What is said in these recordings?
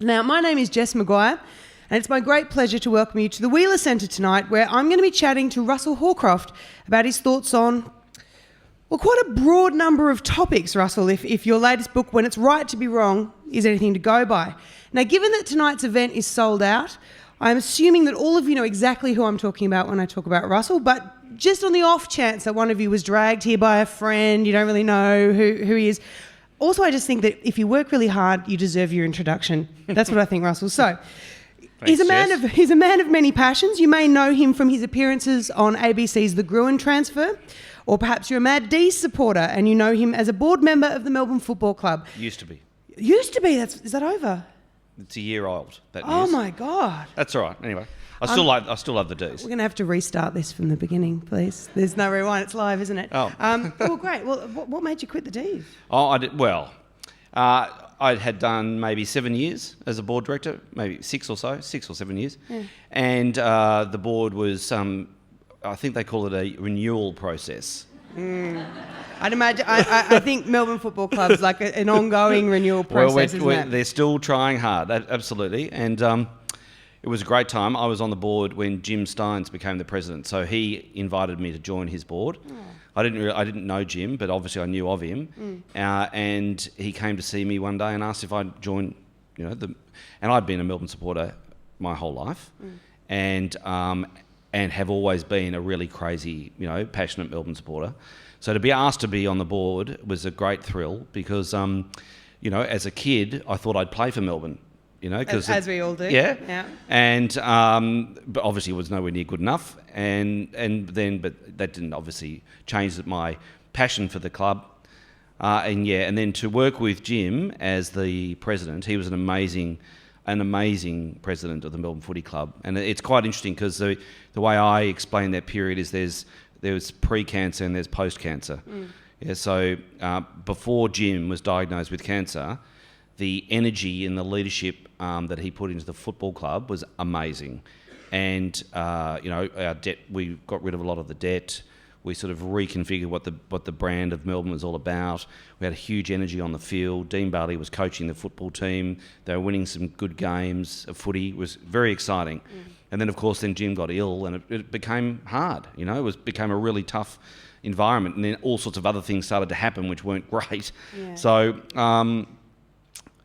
Now, my name is Jess McGuire, and it's my great pleasure to welcome you to the Wheeler Centre tonight, where I'm going to be chatting to Russel Howcroft about his thoughts on, well, quite a broad number of topics, Russell, if your latest book, When It's Right to Be Wrong, is anything to go by. Now, given that tonight's event is sold out, I'm assuming that all of you know exactly who I'm talking about when I talk about Russell, but just on the off chance that one of you was dragged here by a friend, you don't really know who he is. Also, I just think that if you work really hard, you deserve your introduction. That's what I think, Russell. So, Thanks, he's a man of many passions. You may know him from his appearances on ABC's The Gruen transfer, or perhaps you're a Mad D's supporter and you know him as a board member of the Melbourne Football Club. Used to be. Used to be? Is that over? It's a year old. That Oh news. my God. That's all right. Anyway, I still love the D's. We're going to have to restart this from the beginning, please. There's no rewind. It's live, isn't it? Oh. Well, great. Well, what made you quit the D's? Oh, I did well. I had done maybe 7 years as a board director, maybe 6 or 7 years, and the board was, I think they call it a renewal process. I'd imagine. I think Melbourne Football Club is like an ongoing renewal process. They're still trying hard, absolutely, and it was a great time. I was on the board when Jim Steins became the president, so he invited me to join his board. Oh. I didn't know Jim, but obviously I knew of him, and he came to see me one day and asked if I'd join. And I'd been a Melbourne supporter my whole life, and have always been a really crazy, passionate Melbourne supporter. So to be asked to be on the board was a great thrill because, as a kid, I thought I'd play for Melbourne. As we all do. Yeah. And but obviously it was nowhere near good enough. But that didn't obviously change my passion for the club. And then to work with Jim as the president, he was an amazing president of the Melbourne Footy Club. And it's quite interesting because the way I explain that period is there's pre-cancer and there's post-cancer. Yeah, so before Jim was diagnosed with cancer, the energy and the leadership that he put into the football club was amazing. And, our debt, we got rid of a lot of the debt. We sort of reconfigured what the brand of Melbourne was all about. We had a huge energy on the field. Dean Barley was coaching the football team. They were winning some good games of footy. It was very exciting. And then, of course, Jim got ill and it became hard. Became a really tough environment. And then all sorts of other things started to happen which weren't great. Yeah. So,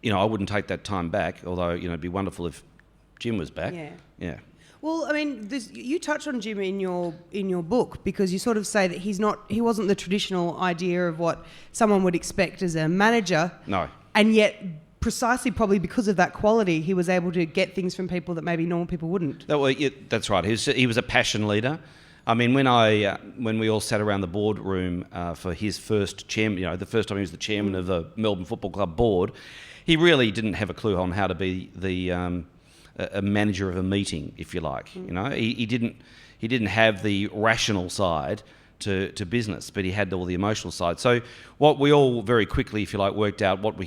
I wouldn't take that time back, although, it'd be wonderful if Jim was back. Yeah. Well, I mean, you touch on Jim in your book because you sort of say that he wasn't the traditional idea of what someone would expect as a manager. No. And yet, precisely probably because of that quality, he was able to get things from people that maybe normal people wouldn't. That's right. He was a passion leader. I mean, when we all sat around the boardroom for his first chairman, the first time he was the chairman of the Melbourne Football Club board, he really didn't have a clue on how to be a manager of a meeting, if you like. He didn't have the rational side to business, but he had all the emotional side. So what we all very quickly, if you like, worked out what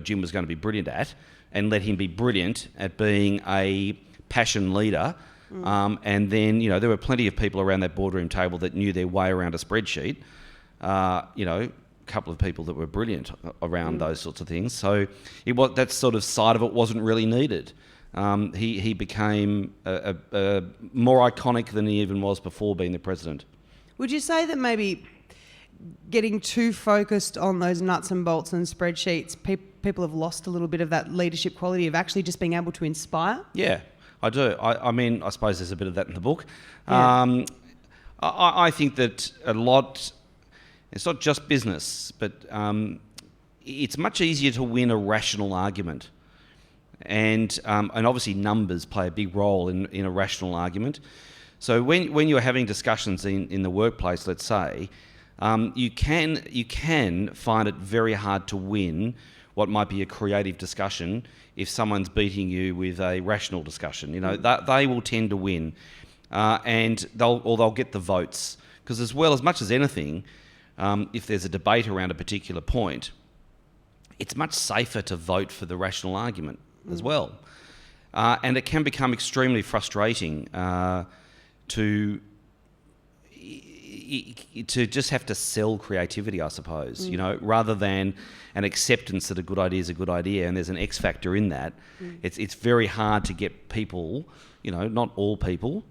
Jim was going to be brilliant at, and let him be brilliant at being a passion leader. And then there were plenty of people around that boardroom table that knew their way around a spreadsheet. Couple of people that were brilliant around those sorts of things. So that sort of side of it wasn't really needed. He became a more iconic than he even was before being the president. Would you say that maybe getting too focused on those nuts and bolts and spreadsheets, people have lost a little bit of that leadership quality of actually just being able to inspire? Yeah, I do. I suppose there's a bit of that in the book. Yeah. I think that a lot... It's not just business, but it's much easier to win a rational argument. And obviously numbers play a big role in a rational argument. So when you're having discussions in the workplace, let's say, you can find it very hard to win what might be a creative discussion if someone's beating you with a rational discussion. They will tend to win, and they'll get the votes. Because as much as anything, if there's a debate around a particular point, it's much safer to vote for the rational argument as well. And it can become extremely frustrating to to just have to sell creativity, I suppose, rather than an acceptance that a good idea is a good idea and there's an X factor in that. It's very hard to get people, not all people,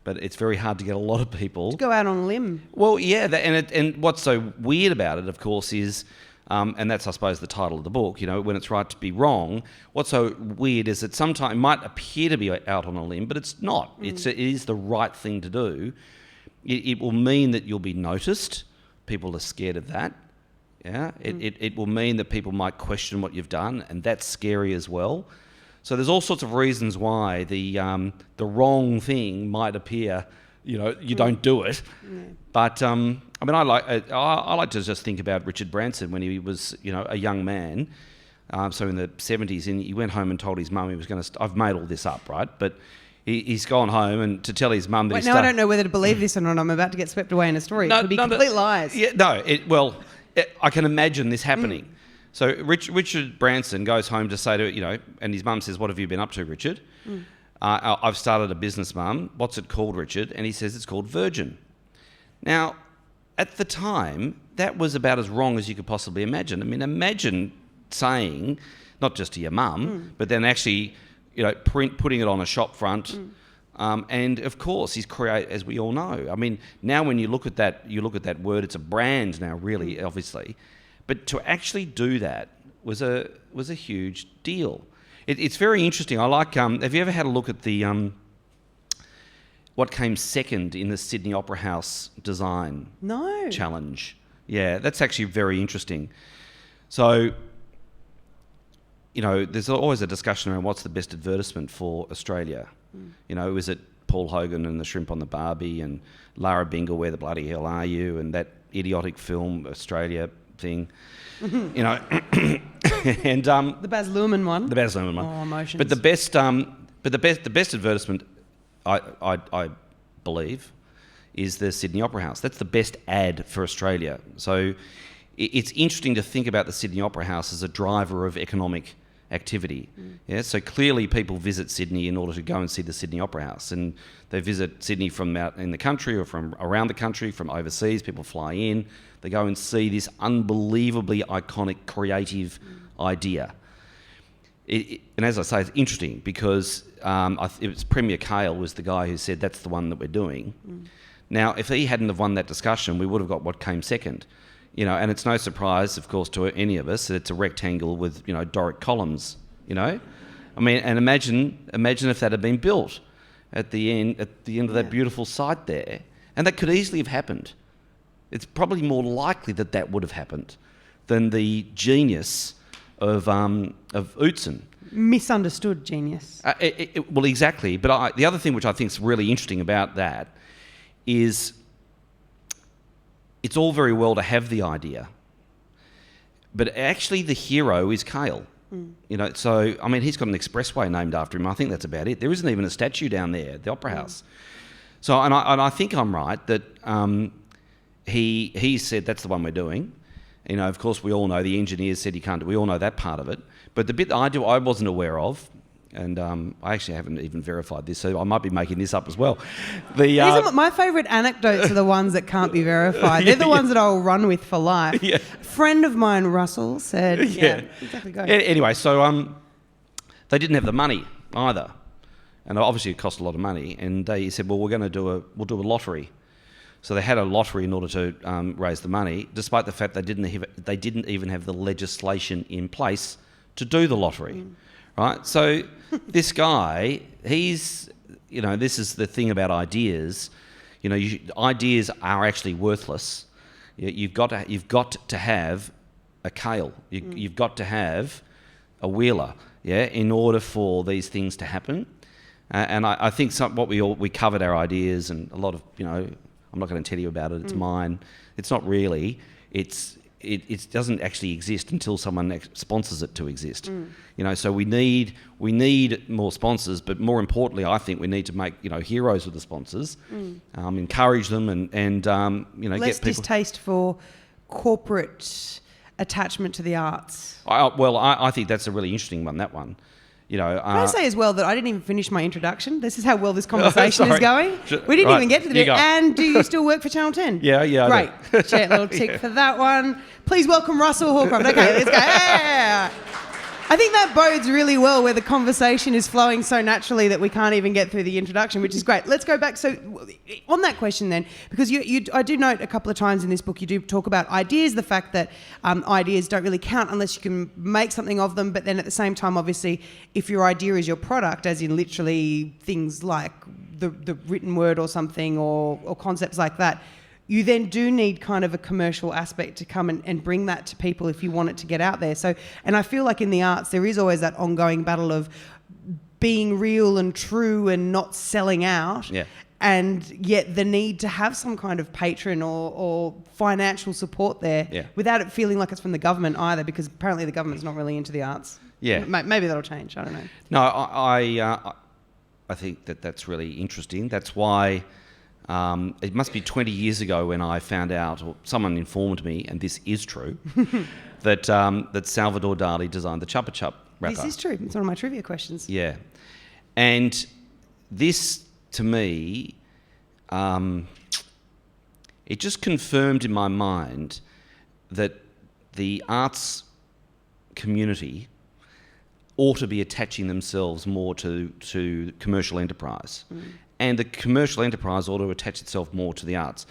but it's very hard to get a lot of people to go out on a limb. Well, yeah, and what's so weird about it, of course, is, and that's, I suppose, the title of the book, when it's right to be wrong. What's so weird is that sometimes it might appear to be out on a limb, but it's not. It is the right thing to do. It will mean that you'll be noticed. People are scared of that. Yeah, it will mean that people might question what you've done, and that's scary as well. So there's all sorts of reasons why the wrong thing might appear, you don't do it. But I like to just think about Richard Branson when he was, a young man. So in the 70s, and he went home and told his mum he was going to. I've made all this up, right? But he's gone home and to tell his mum that I don't know whether to believe this or not. I'm about to get swept away in a story. It could be complete lies. Yeah, no. I can imagine this happening. So Richard Branson goes home to say to, and his mum says, "What have you been up to, Richard?" I've started a business, Mum. What's it called, Richard? And he says it's called Virgin. Now, at the time, that was about as wrong as you could possibly imagine. I mean, imagine saying, not just to your mum, but then actually, putting it on a shop front. And of course, he's as we all know. I mean, now when you look at that word, it's a brand now, really, obviously. But to actually do that was a huge deal. It's very interesting. I like. Have you ever had a look at the what came second in the Sydney Opera House design challenge? Yeah, that's actually very interesting. So, there's always a discussion around what's the best advertisement for Australia. Is it Paul Hogan and the shrimp on the Barbie and Lara Bingle, where the bloody hell are you, and that idiotic film Australia thing, and the Baz Luhrmann one. The Baz Luhrmann one. Oh, emotions. But the best advertisement, I believe, is the Sydney Opera House. That's the best ad for Australia. So it's interesting to think about the Sydney Opera House as a driver of economic activity. Yeah, so clearly people visit Sydney in order to go and see the Sydney Opera House, and they visit Sydney from out in the country or from around the country, from overseas. People fly in, they go and see this unbelievably iconic, creative idea. And as I say, it's interesting because it was Premier Kale was the guy who said that's the one that we're doing. Now, if he hadn't have won that discussion, we would have got what came second. And it's no surprise, of course, to any of us that it's a rectangle with, Doric columns, I mean, and imagine if that had been built at the end of that beautiful site there. And that could easily have happened. It's probably more likely that would have happened than the genius of Ulsan. Misunderstood genius. Well, exactly. But the other thing which I think is really interesting about that is it's all very well to have the idea, but actually the hero is Kale. So, I mean, he's got an expressway named after him. I think that's about it. There isn't even a statue down there at the Opera House. So, and I think I'm right that he said that's the one we're doing. Of course, we all know the engineers said he can't do. We all know that part of it. But the bit that I wasn't aware of, and I actually haven't even verified this, so I might be making this up as well. My favourite anecdotes are the ones that can't be verified. They're the ones that I'll run with for life. Yeah. A friend of mine, Russell, said, exactly, go. Anyway, so they didn't have the money either. And obviously it cost a lot of money. And they said, well, we'll do a lottery. So they had a lottery in order to raise the money, despite the fact they didn't even have the legislation in place to do the lottery. Right? So this guy, this is the thing about ideas. Ideas are actually worthless. You've got to have a Kale. You've got to have a Wheeler, in order for these things to happen. And I think we covered our ideas and a lot of, I'm not going to tell you about it. It's mine. It's not really. It doesn't actually exist until someone sponsors it to exist. So we need more sponsors, but more importantly, I think we need to make heroes of the sponsors, encourage them, and less get people. Distaste for corporate attachment to the arts. I think that's a really interesting one. That one, Can I say as well that I didn't even finish my introduction? This is how well this conversation is going. We didn't even get to the bit. And do you still work for Channel 10? Yeah. Great. Chat, little tick for that one. Please welcome Russel Howcroft. Okay, let's go. Yeah. I think that bodes really well where the conversation is flowing so naturally that we can't even get through the introduction, which is great. Let's go back. So on that question then, because I do note a couple of times in this book you do talk about ideas, the fact that ideas don't really count unless you can make something of them, but then at the same time, obviously, if your idea is your product, as in literally things like the written word or something or concepts like that, you then do need kind of a commercial aspect to come and bring that to people if you want it to get out there. So, and I feel like in the arts, there is always that ongoing battle of being real and true and not selling out. Yeah. And yet the need to have some kind of patron or financial support there without it feeling like it's from the government either, because apparently the government's not really into the arts. Yeah. Maybe that'll change. I don't know. No, I think that's really interesting. That's why... it must be 20 years ago when I found out, or someone informed me, and this is true, that Salvador Dali designed the Chupa Chup wrapper. This is true. It's one of my trivia questions. Yeah. And this, to me, it just confirmed in my mind that the arts community ought to be attaching themselves more to commercial enterprise. And the commercial enterprise ought to attach itself more to the arts,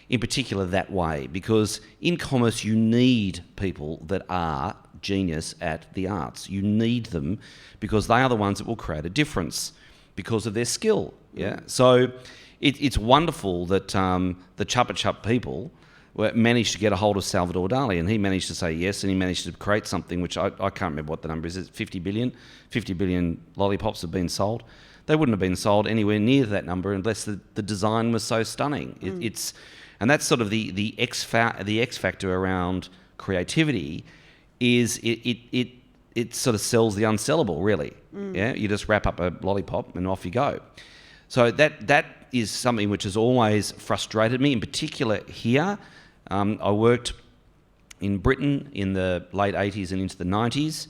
in particular that way, because in commerce you need people that are genius at the arts. You need them because they are the ones that will create a difference because of their skill. Yeah. So it's wonderful that the Chupa Chup people managed to get a hold of Salvador Dali, and he managed to say yes, and he managed to create something which I can't remember what the number is. It's 50 billion. 50 billion lollipops have been sold. They wouldn't have been sold anywhere near that number unless the design was so stunning. And that's sort of the X factor around creativity is it sort of sells the unsellable, really. Yeah, you just wrap up a lollipop and off you go. So that is something which has always frustrated me, in particular here. I worked in Britain in the late 80s and into the 90s,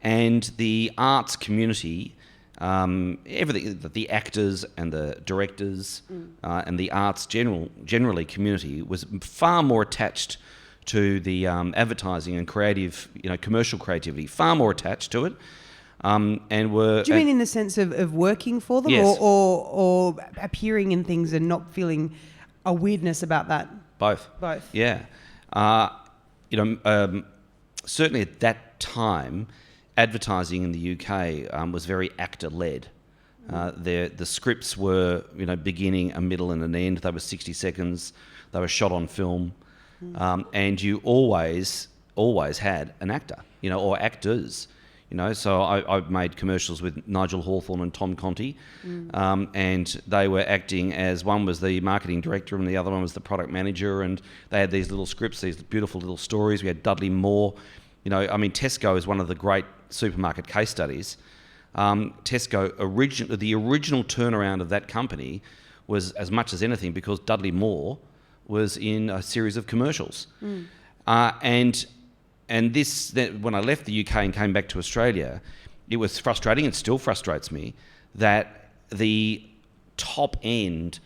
and the arts community, everything, the actors and the directors and the arts generally community was far more attached to the advertising and creative, commercial creativity, far more attached to it. And were. Do you mean in the sense of working for them, yes. or appearing in things and not feeling a weirdness about that? Both. Yeah. Certainly at that time, advertising in the UK was very actor-led. The scripts were, beginning, a middle, and an end. They were 60 seconds. They were shot on film, and you always had an actor, or actors. So I made commercials with Nigel Hawthorne and Tom Conti, and they were acting as one was the marketing director and the other one was the product manager, and they had these little scripts, these beautiful little stories. We had Dudley Moore. Tesco is one of the great supermarket case studies. Tesco, the original turnaround of that company was as much as anything because Dudley Moore was in a series of commercials. And this, when I left the UK and came back to Australia, it was frustrating, it still frustrates me, that the top end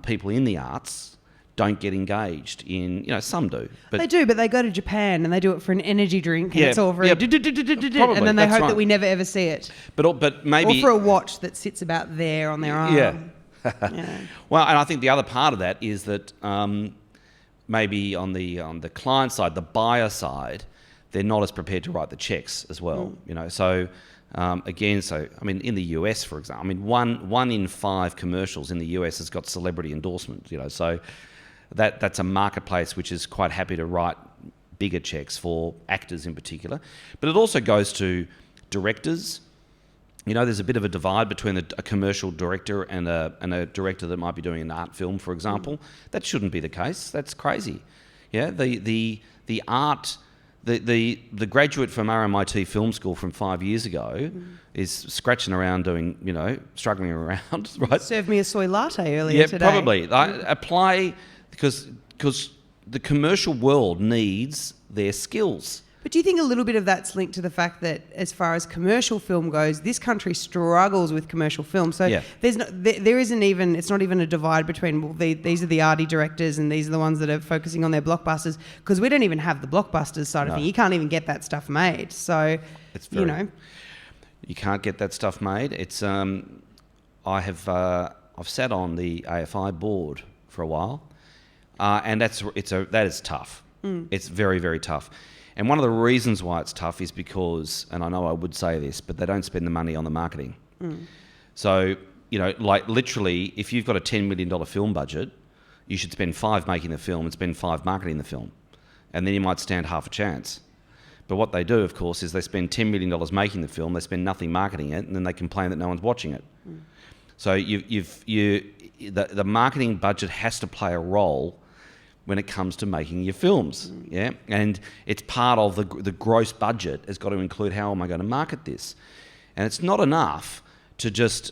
people in the arts don't get engaged in, some do. But they do, but they go to Japan and they do it for an energy drink and it's all very... probably, and then they hope right. that we never ever see it. But maybe... Or for a watch that sits about there on their arm. Yeah. Yeah. Well, and I think the other part of that is that... maybe on the client side, the buyer side, they're not as prepared to write the checks as well. So in the US, for example, one in 5 commercials in the US has got celebrity endorsement. So that's a marketplace which is quite happy to write bigger checks for actors in particular. But it also goes to directors. There's a bit of a divide between a commercial director and a director that might be doing an art film, for example. That shouldn't be the case. That's crazy. Yeah, the art, the graduate from RMIT Film School from 5 years ago is scratching around doing, struggling around, right? Served me a soy latte earlier today. Yeah, probably. Apply because the commercial world needs their skills. But do you think a little bit of that's linked to the fact that as far as commercial film goes, this country struggles with commercial film? So there isn't even, it's not even a divide between, well, these are the arty directors and these are the ones that are focusing on their blockbusters, because we don't even have the blockbusters side of thing. You can't even get that stuff made. So, you can't get that stuff made. It's I've sat on the AFI board for a while, and that is tough. It's very, very tough. And one of the reasons why it's tough is because, and I know I would say this, but they don't spend the money on the marketing. So, like literally, if you've got a $10 million film budget, you should spend 5 making the film and spend 5 marketing the film. And then you might stand half a chance. But what they do, of course, is they spend $10 million making the film, they spend nothing marketing it, and then they complain that no one's watching it. So the marketing budget has to play a role when it comes to making your films, yeah? And it's part of the gross budget has got to include how am I going to market this? And it's not enough to just,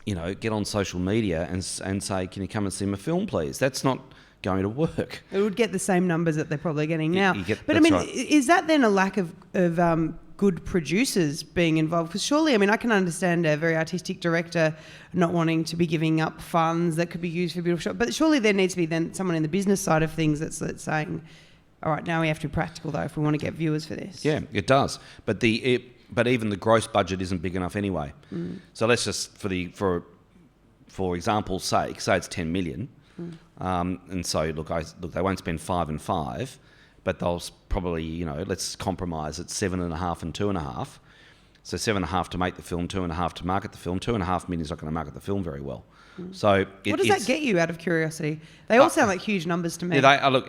get on social media and say, can you come and see my film, please? That's not going to work. It would get the same numbers that they're probably getting now. Right. Is that then a lack of good producers being involved? Because surely, I can understand a very artistic director not wanting to be giving up funds that could be used for a beautiful shot, but surely there needs to be then someone in the business side of things that's saying, all right, now we have to be practical though if we want to get viewers for this. Yeah, it does. But even the gross budget isn't big enough anyway. So let's just, for example's sake, say it's 10 million. And so look, they won't spend 5 and 5, but they'll probably, let's compromise at 7.5 and 2.5. So 7.5 to make the film, 2.5 to market the film. 2.5 million is not going to market the film very well. So what does that get you, out of curiosity? They all sound like huge numbers to me. Yeah,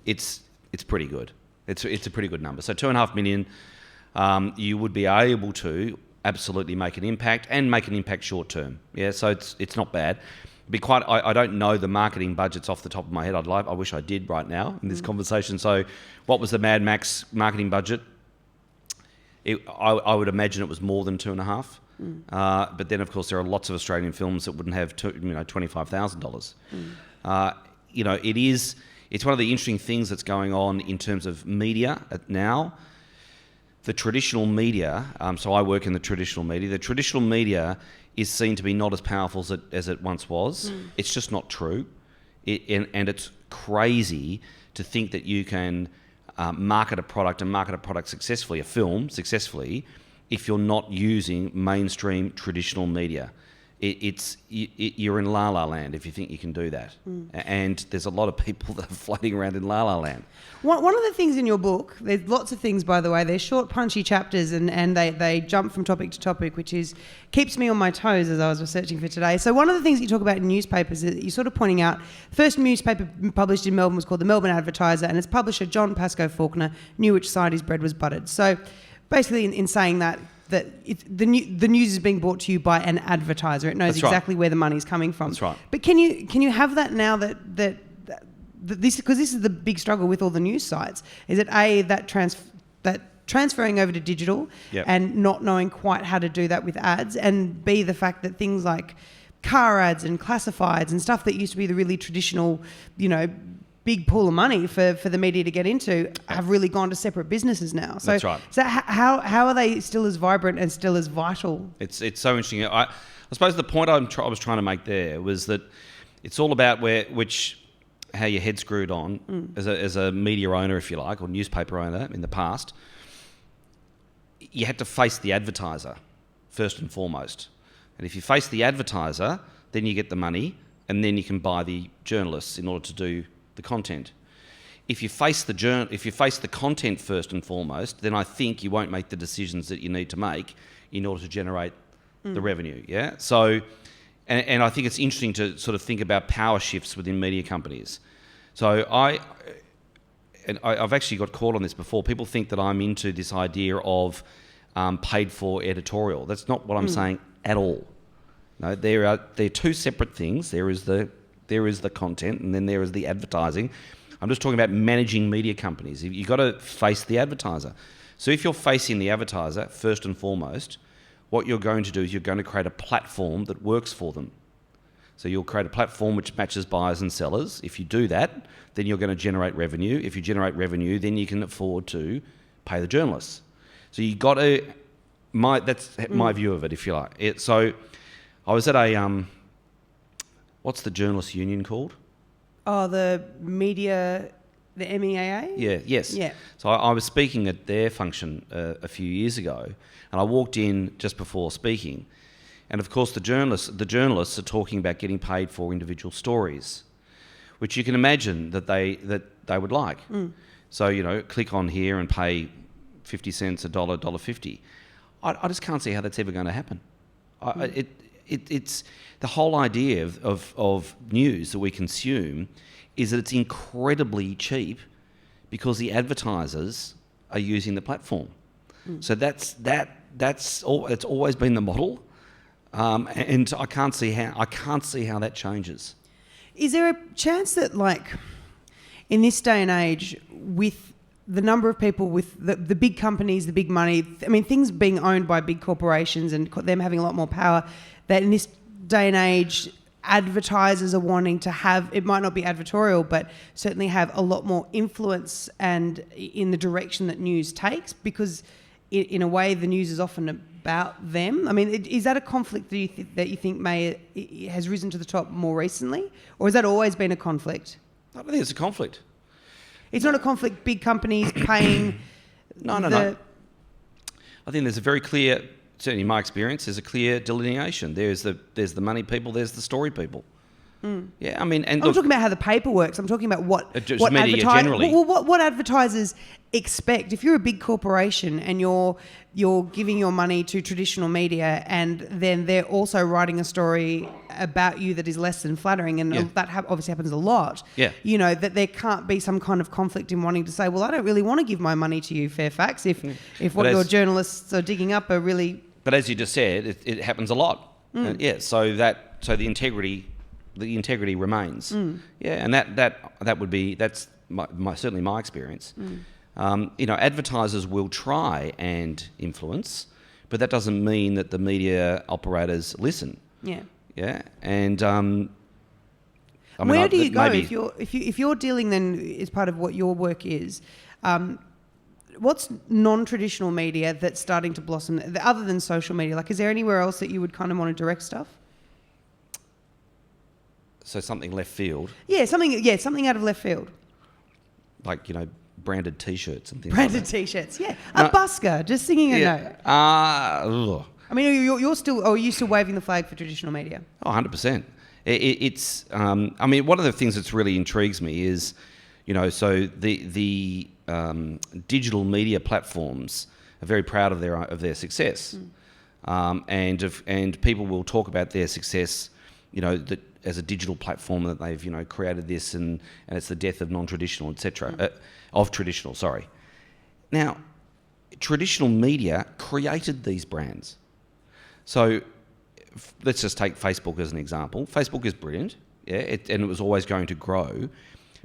it's pretty good. It's a pretty good number. So 2.5 million, you would be able to absolutely make an impact and make an impact short term. Yeah, so it's not bad. I don't know the marketing budgets off the top of my head. I wish I did right now in this conversation. So what was the Mad Max marketing budget? I would imagine it was more than 2.5. But then, of course, there are lots of Australian films that wouldn't have $25,000. It's one of the interesting things that's going on in terms of media now. The traditional media, so I work in the traditional media. The traditional media is seen to be not as powerful as it once was. It's just not true. And it's crazy to think that you can market a product successfully, a film successfully, if you're not using mainstream traditional media. You're in La La Land if you think you can do that. And there's a lot of people that are floating around in La La Land. One of the things in your book, there's lots of things, by the way, they're short, punchy chapters and they jump from topic to topic, which keeps me on my toes as I was researching for today. So one of the things that you talk about in newspapers is you're sort of pointing out, the first newspaper published in Melbourne was called the Melbourne Advertiser, and its publisher, John Pascoe Faulkner, knew which side his bread was buttered. So basically in saying that the news is being brought to you by an advertiser. It knows That's exactly where the money's coming from. That's right. But can you have that now that this, because this is the big struggle with all the news sites, is it that transferring over to digital and not knowing quite how to do that with ads, and B, the fact that things like car ads and classifieds and stuff that used to be the really traditional, big pool of money for the media to get into have really gone to separate businesses now. So, That's right. So how are they still as vibrant and still as vital? It's so interesting. I suppose the point I was trying to make there was that it's all about how your head's screwed on as a media owner, if you like, or newspaper owner in the past. You had to face the advertiser first and foremost. And if you face the advertiser, then you get the money, and then you can buy the journalists in order to do the content. If you face the content first and foremost, then I think you won't make the decisions that you need to make in order to generate the revenue. Yeah. So, and I think it's interesting to sort of think about power shifts within media companies. So I've actually got caught on this before. People think that I'm into this idea of paid for editorial. That's not what I'm saying at all. No, they're two separate things. There is the content, and then there is the advertising. I'm just talking about managing media companies. You've got to face the advertiser. So if you're facing the advertiser, first and foremost, what you're going to do is you're going to create a platform that works for them. So you'll create a platform which matches buyers and sellers. If you do that, then you're going to generate revenue. If you generate revenue, then you can afford to pay the journalists. So you got to... That's my view of it, if you like. So I was at a... what's the journalists' union called? Oh, the media... The MEAA? Yeah, yes. Yeah. So I was speaking at their function a few years ago, and I walked in just before speaking, and of course the journalists are talking about getting paid for individual stories, which you can imagine that they would like. So, you know, click on here and pay 50 cents, $1.50. I just can't see how that's ever going to happen. It's the whole idea of news that we consume is that it's incredibly cheap because the advertisers are using the platform. So it's always been the model, and I can't see how that changes. Is there a chance that, like, in this day and age, with the number of people, with the big companies, the big money, I mean, things being owned by big corporations and them having a lot more power, that in this day and age, advertisers are wanting to have, it might not be advertorial, but certainly have a lot more influence and in the direction that news takes, because in a way the news is often about them. I mean, is that a conflict that you think has risen to the top more recently, or has that always been a conflict? I don't think it's a conflict. It's not a conflict, big companies paying... No. I think there's a very clear... Certainly in my experience, there's a clear delineation. There's the money people, there's the story people. Yeah, I mean... And I'm talking about how the paper works. I'm talking about what media generally. What advertisers expect. If you're a big corporation and you're giving your money to traditional media, and then they're also writing a story about you that is less than flattering, and that obviously happens a lot. Yeah. You know, that there can't be some kind of conflict in wanting to say, well, I don't really want to give my money to you, Fairfax, if what your journalists are digging up are really... But as you just said, it happens a lot. So the integrity remains. Yeah, and that's certainly my experience. You know, advertisers will try and influence, but that doesn't mean that the media operators listen. Yeah. Yeah, and I mean, where do you go if you're dealing then as part of what your work is? What's non-traditional media that's starting to blossom other than social media? Like, is there anywhere else that you would kind of want to direct stuff? So something left field. Yeah, something out of left field. Like, you know, branded T-shirts and things. Branded like that. T-shirts, yeah. A busker, just singing a note. I mean, you're still. Are you still waving the flag for traditional media? Oh, 100%. It's. I mean, one of the things that's really intrigues me is, you know, so the digital media platforms are very proud of their success, and people will talk about their success, you know, that as a digital platform that they've, you know, created this and it's the death of non-traditional, etc. Of traditional, sorry. Now, traditional media created these brands. So let's just take Facebook as an example. Facebook is brilliant, and it was always going to grow,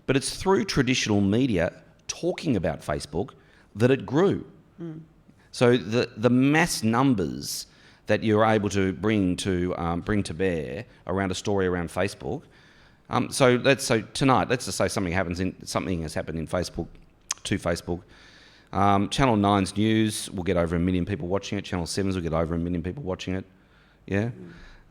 but it's through traditional media talking about Facebook that it grew. So the mass numbers that you're able to bring to bear around a story around Facebook. So tonight, let's just say something has happened in Facebook, to Facebook. Channel 9's news will get over 1 million people watching it. Channel 7's will get over 1 million people watching it. Yeah.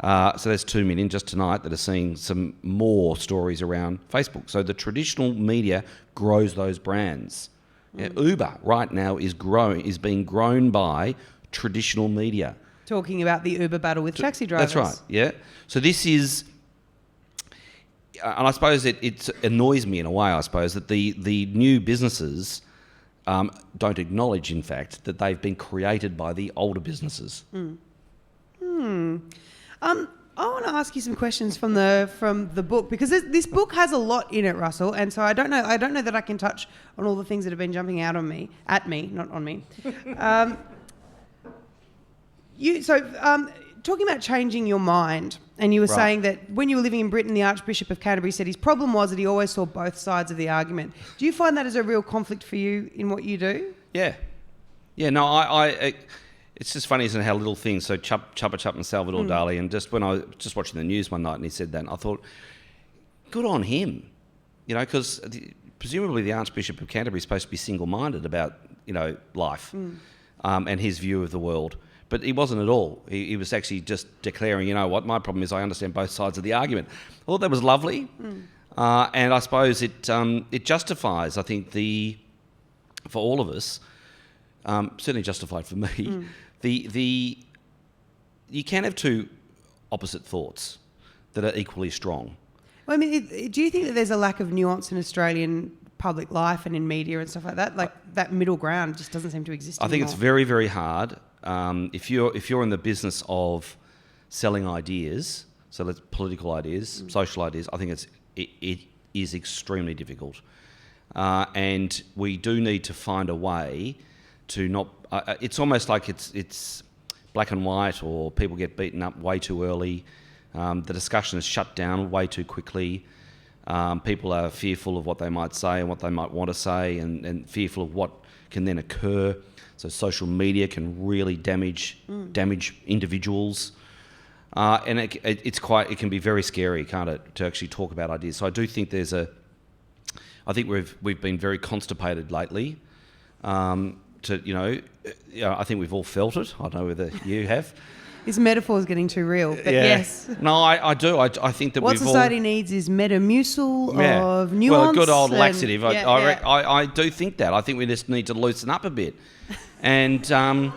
So there's 2 million just tonight that are seeing some more stories around Facebook. So the traditional media grows those brands. Yeah, Uber right now is being grown by traditional media. Talking about the Uber battle with taxi drivers. That's right, yeah. So this is, and I suppose it annoys me in a way, I suppose, that the new businesses don't acknowledge, in fact, that they've been created by the older businesses. I want to ask you some questions from the book, because this book has a lot in it, Russell, and so I don't know that I can touch on all the things that have been jumping out at me, not on me. Talking about changing your mind, and you were saying that when you were living in Britain, the Archbishop of Canterbury said his problem was that he always saw both sides of the argument. Do you find that as a real conflict for you in what you do? Yeah. No, it's just funny, isn't it, how little things. So Chupa Chup and Salvador Dali, and just when I was just watching the news one night and he said that, and I thought, good on him, because presumably the Archbishop of Canterbury is supposed to be single-minded about life and his view of the world, but he wasn't at all. He was actually just declaring, what my problem is, I understand both sides of the argument. I thought that was lovely, and I suppose it justifies, I think, for all of us, certainly justified for me, you can have two opposite thoughts that are equally strong. Well, I mean, do you think that there's a lack of nuance in Australian public life and in media and stuff like that? Like that middle ground just doesn't seem to exist anymore. I think it's very, very hard. If you're in the business of selling ideas, so that's political ideas, social ideas, I think it is extremely difficult. And we do need to find a way to not... it's almost like it's black and white, or people get beaten up way too early. The discussion is shut down way too quickly. People are fearful of what they might say and what they might want to say, and fearful of what can then occur. So social media can really damage individuals. And it can be very scary, can't it, to actually talk about ideas. So I do think I think we've been very constipated lately. I think we've all felt it. I don't know whether you have. This metaphor is getting too real, but yes. No, I do. I think that what society needs is Metamucil of nuance. Well, a good old laxative. I do think that. I think we just need to loosen up a bit, and and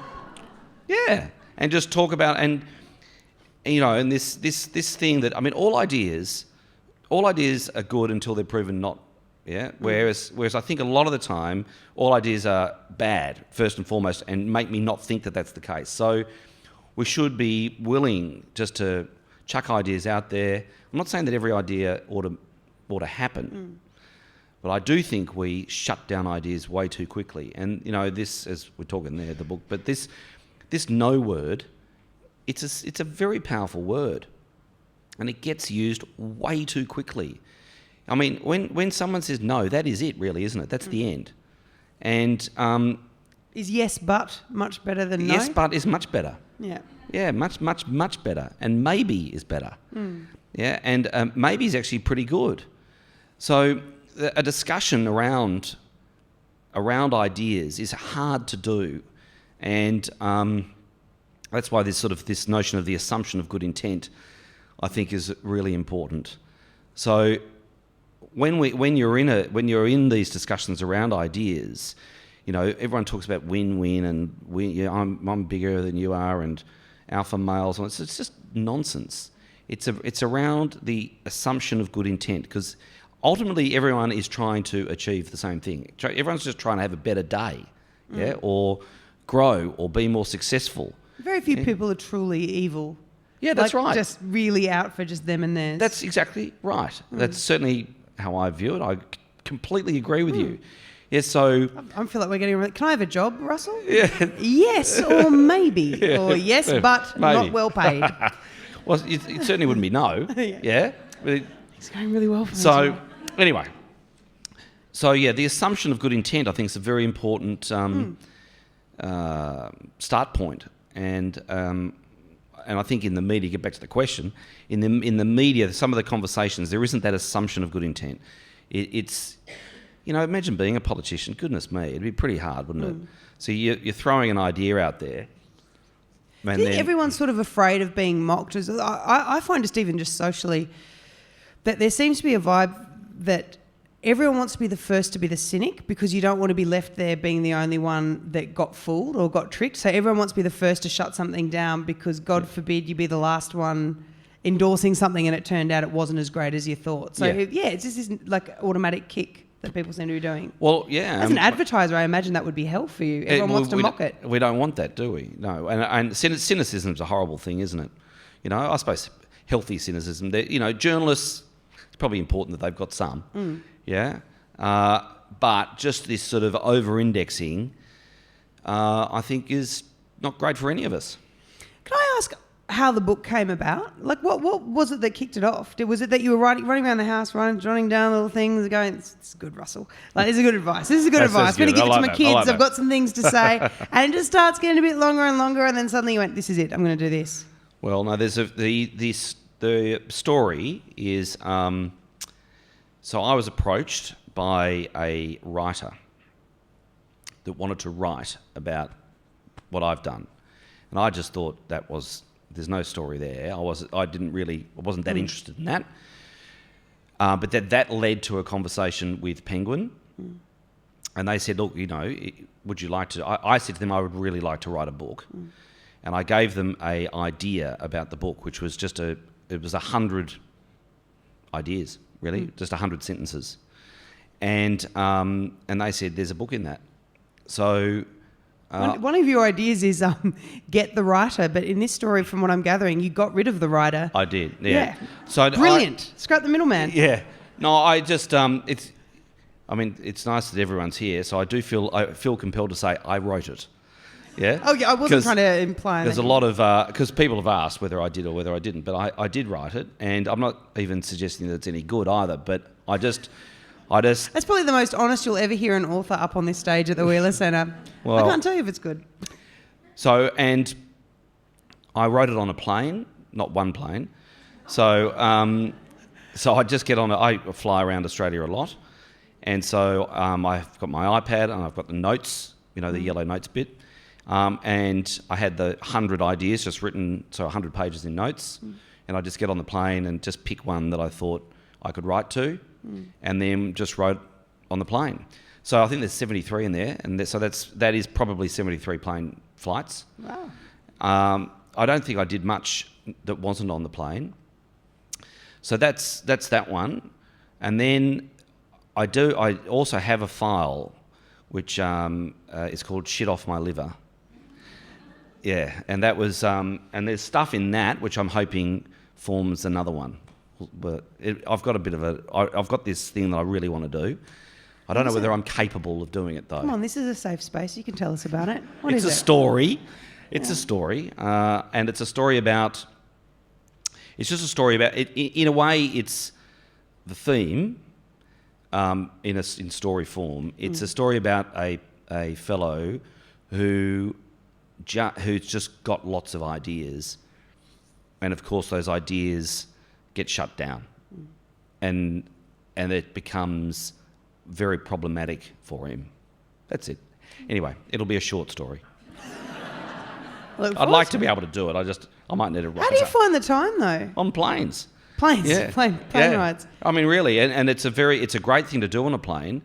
just talk about and this thing that, I mean, all ideas are good until they're proven not. Yeah. Whereas I think a lot of the time all ideas are bad first and foremost, and make me not think that that's the case. So we should be willing just to chuck ideas out there. I'm not saying that every idea ought to happen, but I do think we shut down ideas way too quickly. And this, as we're talking there, the book, but this no word, it's a very powerful word, and it gets used way too quickly. I mean, when someone says no, that is it, really, isn't it? That's the end. And is yes but much better than no? Yes but is much better. Yeah. Yeah, much better. And maybe is better. Yeah, and maybe is actually pretty good. So a discussion around ideas is hard to do, and that's why this notion of the assumption of good intent, I think, is really important. So when you're in these discussions around ideas, everyone talks about win-win and I'm bigger than you are and alpha males. It's just nonsense. It's around the assumption of good intent, because ultimately everyone is trying to achieve the same thing. Everyone's just trying to have a better day, or grow or be more successful. Very few people are truly evil. Yeah, that's right. Just really out for just them and theirs. That's exactly right. That's certainly how I view it. I completely agree with you. Yeah, so... I feel like we're getting... Can I have a job, Russell? Yeah. Yes, or maybe. Yeah. Or yes, but maybe. Not well paid. Well, it certainly wouldn't be no. Yeah. But it's going really well for me. So, anyway. So, yeah, the assumption of good intent, I think, is a very important start point. And I think in the media, get back to the question, in the media, some of the conversations, there isn't that assumption of good intent. It's... imagine being a politician. Goodness me, it'd be pretty hard, wouldn't it? So you're throwing an idea out there. I think everyone's sort of afraid of being mocked. I find just even just socially that there seems to be a vibe that everyone wants to be the first to be the cynic, because you don't want to be left there being the only one that got fooled or got tricked. So everyone wants to be the first to shut something down, because God forbid you be the last one endorsing something and it turned out it wasn't as great as you thought. So it's just this like automatic kick that people seem to be doing. Well, yeah. As an advertiser, I imagine that would be hell for you. Everyone wants to mock it. We don't want that, do we? No. And cynicism is a horrible thing, isn't it? I suppose healthy cynicism. Journalists, it's probably important that they've got some. Yeah. But just this sort of over-indexing, I think, is not great for any of us. Can I ask how the book came about? Like, what was it that kicked it off? Was it that you were running around the house, jotting down little things, going, "It's good, Russel. Like, this is good advice. This is good advice. I'm going to give it to my kids. I've got some things to say," and it just starts getting a bit longer and longer, and then suddenly you went, "This is it. I'm going to do this." Well, no. The story is. So I was approached by a writer that wanted to write about what I've done, and I just thought there's no story there. I wasn't that interested in that. But that led to a conversation with Penguin, and they said, "Look, would you like to?" I said to them, "I would really like to write a book," and I gave them an idea about the book, which was it was 100 ideas, really, just 100 sentences, and they said, "There's a book in that." So. One of your ideas is get the writer, but in this story, from what I'm gathering, you got rid of the writer. I did, yeah. So brilliant. Scrap the middleman. Yeah. No, I just it's nice that everyone's here, so I feel compelled to say I wrote it. Yeah. Oh yeah, I wasn't trying to imply. There's a lot of because people have asked whether I did or whether I didn't, but I did write it, and I'm not even suggesting that it's any good either. But I just. That's probably the most honest you'll ever hear an author up on this stage at the Wheeler Centre. Well, I can't tell you if it's good. So, and I wrote it on a plane, not one plane. So I just get on I fly around Australia a lot. And so I've got my iPad and I've got the notes, the yellow notes bit. And I had the 100 ideas just written, so 100 pages in notes. And I just get on the plane and just pick one that I thought I could write to. And then just wrote on the plane. So I think there's 73 in there, and that is probably 73 plane flights. Wow. I don't think I did much that wasn't on the plane. So that's that one, and then I also have a file which is called "Shit Off My Liver." Yeah, and that was and there's stuff in that which I'm hoping forms another one. But I've got this thing that I really want to do. I don't know whether I'm capable of doing it though. Come on, this is a safe space. You can tell us about it. What is it? It's a story. It's a story, and it's a story about. It's just a story about. In a way, it's the theme. In story form, it's a story about a fellow who's just got lots of ideas, and of course those ideas get shut down, and it becomes very problematic for him. That's it. Anyway, it'll be a short story. I'd like to be able to do it. I might need a writer. How do you find the time though? On planes. Planes, yeah. plane rides. I mean, really, and it's a great thing to do on a plane,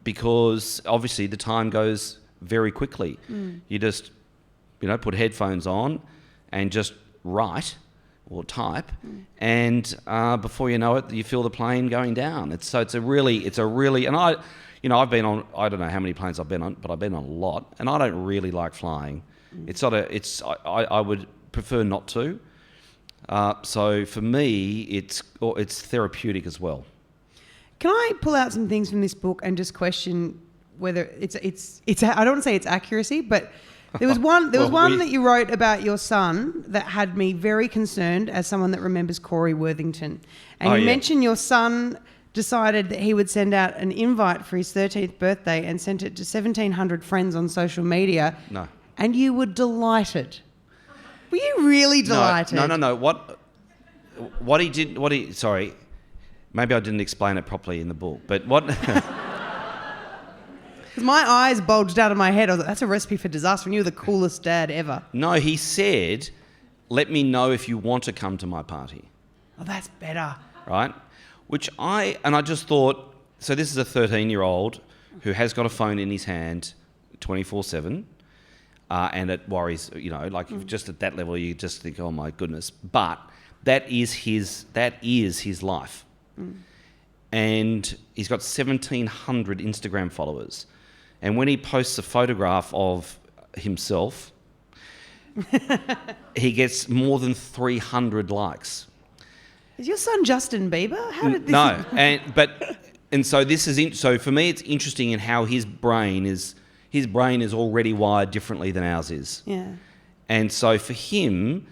because obviously the time goes very quickly. You just, put headphones on, and just write or type, and before you know it, you feel the plane going down. It's a really, and I've been on, I don't know how many planes I've been on, but I've been on a lot, and I don't really like flying. I would prefer not to. So for me, it's therapeutic as well. Can I pull out some things from this book and just question whether it's I don't want to say it's accuracy, but there was one that you wrote about your son that had me very concerned as someone that remembers Corey Worthington. And you mentioned your son decided that he would send out an invite for his 13th birthday and sent it to 1,700 friends on social media. No. And you were delighted. Were you really delighted? No. What he did, sorry, maybe I didn't explain it properly in the book, but what... Because my eyes bulged out of my head. I was like, that's a recipe for disaster, and you were the coolest dad ever. No, he said, let me know if you want to come to my party. Oh, that's better. Right? I just thought, so this is a 13-year-old who has got a phone in his hand 24/7, and it worries, just at that level, you just think, oh my goodness. But that is his life. And he's got 1,700 Instagram followers. And when he posts a photograph of himself, he gets more than 300 likes. Is your son Justin Bieber? How did this... No, so for me, it's interesting in how his brain is already wired differently than ours is. Yeah. And so for him,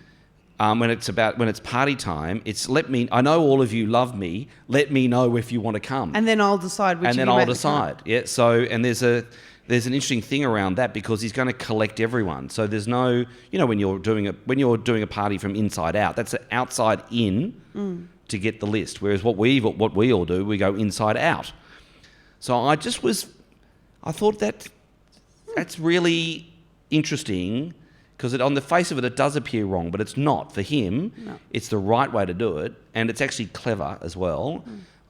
when it's party time, it's I know all of you love me. Let me know if you want to come, And then I'll decide which. and then I'll decide. Yeah. So there's an interesting thing around that because he's going to collect everyone. So there's no, when you're doing a party from inside out, that's an outside in to get the list. Whereas what we all do, we go inside out. So I thought that's really interesting. Because on the face of it, it does appear wrong, but it's not. For him, It's the right way to do it, and it's actually clever as well.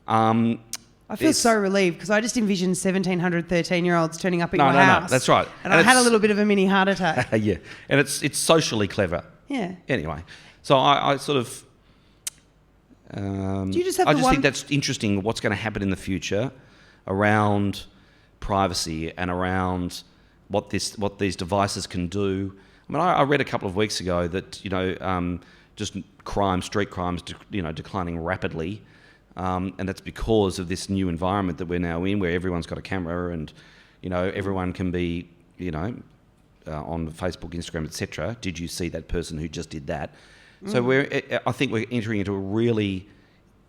I feel so relieved because I just envisioned 1,700 13-year-olds turning up at your house. No, that's right. And I had a little bit of a mini heart attack. Yeah, and it's socially clever. Yeah. Anyway, so I sort of... Do you just have I just think that's interesting, what's going to happen in the future around privacy and around what these devices can do. I mean, I read a couple of weeks ago that, just street crimes, declining rapidly. And that's because of this new environment that we're now in where everyone's got a camera and, everyone can be, on Facebook, Instagram, etc. Did you see that person who just did that? So I think we're entering into a really,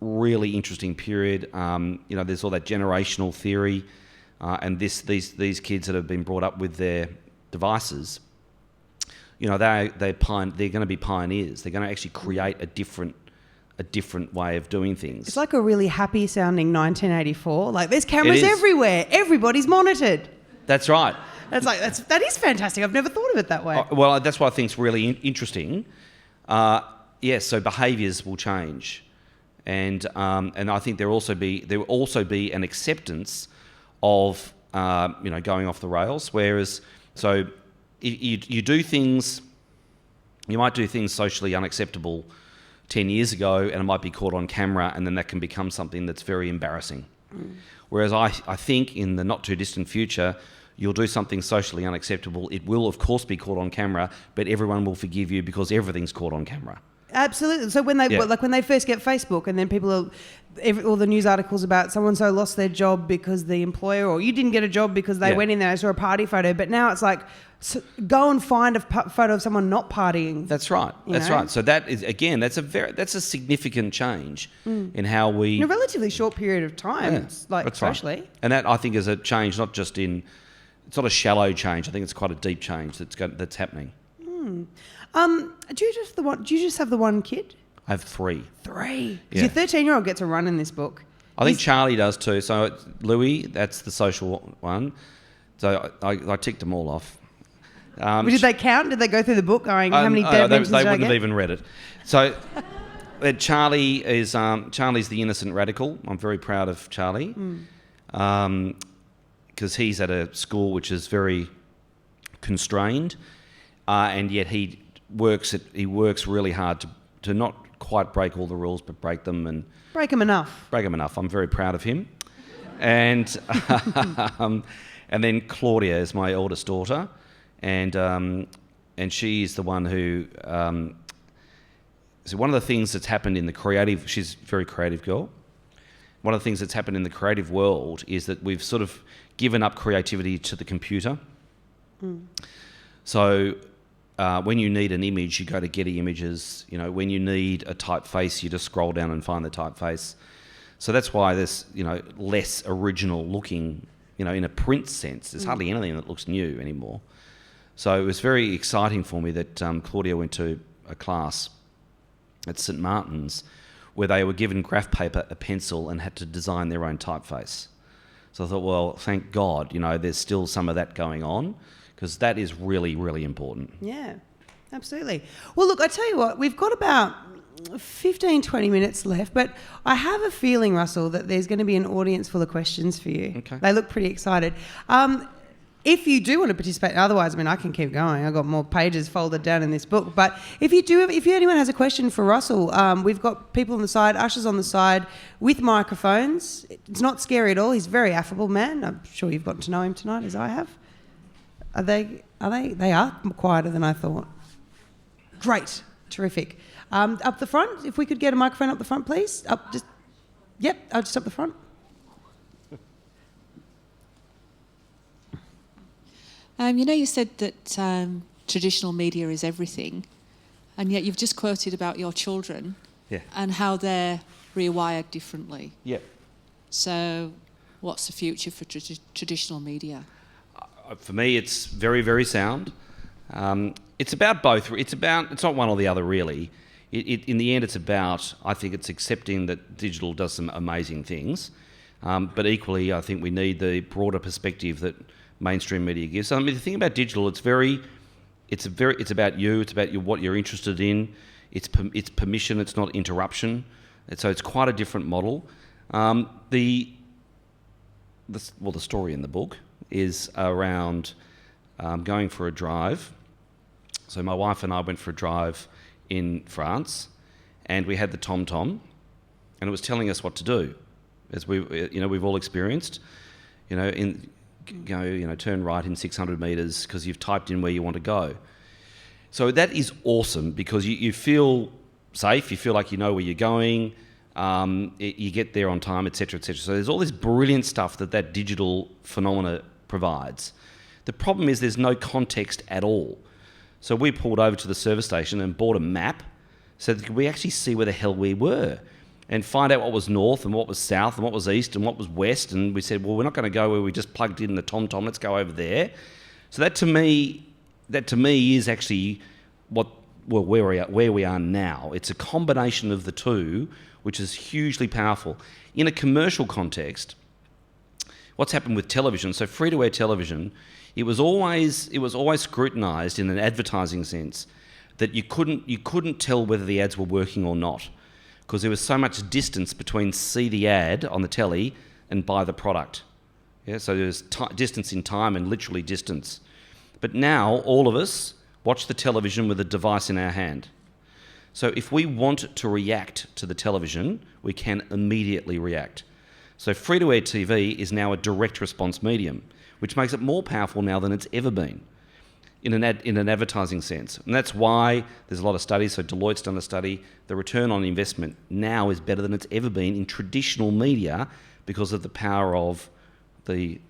really interesting period. There's all that generational theory and these kids that have been brought up with their devices. They're going to be pioneers. They're going to actually create a different way of doing things. It's like a really happy sounding 1984. Like there's cameras everywhere. Everybody's monitored. That's right. That is fantastic. I've never thought of it that way. Well, that's what I think is really interesting. So behaviours will change, and I think there will also be an acceptance of going off the rails. Whereas you do things, you might do things socially unacceptable 10 years ago and it might be caught on camera and then that can become something that's very embarrassing. Whereas I think in the not too distant future, you'll do something socially unacceptable. It will, of course, be caught on camera, but everyone will forgive you because everything's caught on camera. Absolutely. So when they first get Facebook and then all the news articles about so-and-so lost their job because the employer, or you didn't get a job because they went in there and saw a party photo, but now it's like, go and find a photo of someone not partying. That's right. Right. So that is, again, that's a significant change in how we... In a relatively short period of time, especially. Right. And that, I think, is a change not just in... It's not a shallow change. I think it's quite a deep change that's happening. Do you just have the one kid? I have three. Three? Your 13-year-old gets a run in this book. I think Charlie does too. So Louis, that's the social one. So I ticked them all off. Did they count? Did they go through the book going, how many dead mentions did I get? They wouldn't have even read it. So Charlie's the innocent radical. I'm very proud of Charlie. Because he's at a school which is very constrained, and yet he works really hard to not quite break all the rules, but break them and break them enough. I'm very proud of him, and and then Claudia is my oldest daughter, and she is the one who. So one of the things that's happened in the creative, she's a very creative girl. One of the things that's happened in the creative world is that we've sort of given up creativity to the computer. So when you need an image, you go to Getty Images. When you need a typeface, you just scroll down and find the typeface. So that's why there's less original looking, in a print sense. There's hardly anything that looks new anymore. So it was very exciting for me that Claudia went to a class at St Martin's where they were given graph paper, a pencil, and had to design their own typeface. So I thought, well, thank God, there's still some of that going on, because that is really, really important. Yeah, absolutely. Well, look, I tell you what, we've got about 15, 20 minutes left, but I have a feeling, Russell, that there's going to be an audience full of questions for you. Okay. They look pretty excited. If you do want to participate, otherwise, I can keep going. I've got more pages folded down in this book. But if anyone has a question for Russell, we've got people on the side, ushers on the side with microphones. It's not scary at all. He's a very affable man. I'm sure you've gotten to know him tonight, as I have. They are quieter than I thought. Great. Terrific. Up the front, if we could get a microphone up the front, please. Just up the front. You said that traditional media is everything. And yet you've just quoted about your children and how they're rewired differently. Yeah. So what's the future for traditional media? For me, it's very, very sound. It's about both. It's not one or the other, really. In the end, it's about, I think it's accepting that digital does some amazing things. But equally, I think we need the broader perspective that mainstream media gives. So, I mean, the thing about digital, it's about you. It's about what you're interested in. It's permission. It's not interruption. And so it's quite a different model. The story in the book is around going for a drive. So my wife and I went for a drive in France, and we had the TomTom, and it was telling us what to do, as we've all experienced. Turn right in 600 metres because you've typed in where you want to go. So that is awesome because you feel safe, you feel like you know where you're going, you get there on time, etc., etc. So there's all this brilliant stuff that digital phenomena provides. The problem is there's no context at all. So we pulled over to the service station and bought a map so that we actually see where the hell we were and find out what was north and what was south and what was east and what was west. And we said, well, we're not going to go where we just plugged in the TomTom. Let's go over there. So that to me is actually where we are now. It's a combination of the two, which is hugely powerful. In a commercial context, what's happened with television? So free-to-air television, it was always scrutinised in an advertising sense that you couldn't tell whether the ads were working or not because there was so much distance between see the ad on the telly and buy the product. Yeah, so there's distance in time and literally distance. But now all of us watch the television with a device in our hand. So if we want to react to the television, we can immediately react. So free-to-air TV is now a direct response medium, which makes it more powerful now than it's ever been in an advertising sense. And that's why there's a lot of studies. So Deloitte's done a study. The return on investment now is better than it's ever been in traditional media because of the power of the